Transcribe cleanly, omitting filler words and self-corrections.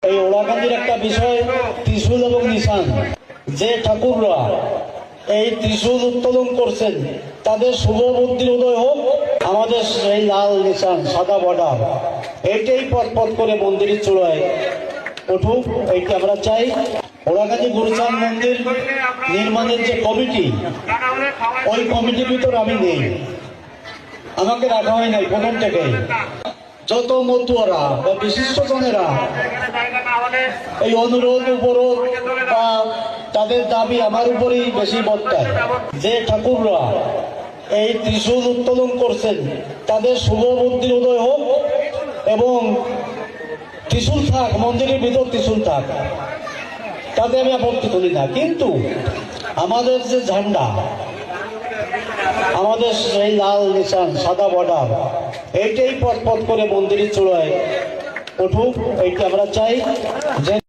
এই ওড়াকান্দির একটা বিষয় ত্রিশূল এবং নিশান, যে ঠাকুররা এই ত্রিশূল উত্তোলন করছেন তাদের শুভ বুদ্ধির উদয় হোক। আমাদের সেই লাল নিশান সাদা বর্ডার এইটাই পথ পথ করে মন্দিরের চূড়ায় উঠুক, এইটা আমরা চাই। ওড়াকান্দি গুরুচাঁদ মন্দির নির্মাণের যে কমিটি, ওই কমিটির ভিতর আমি নেই, আমাকে রাখা হয় নাই প্রথম থেকে। যত মতুয়ারা বা বিশিষ্টজনেরা এই অনুরোধ উপরোধ বা তাদের দাবি আমার উপরেই বেশি বর্তায়। যে ঠাকুররা এই ত্রিশূল উত্তোলন করছেন তাদের শুভ বুদ্ধির উদয় হোক এবং ত্রিশূল থাক, মন্দিরের ভিতর ত্রিশূল থাক, তাতে আমি আপত্তি করি না। কিন্তু আমাদের যে ঝান্ডা, আমাদের সেই লাল নিশান সাদা বর্ডার এইটাই পথ পথ করে মন্দিরের চূড়ায় উঠুক, এইটা আমরা চাই। যে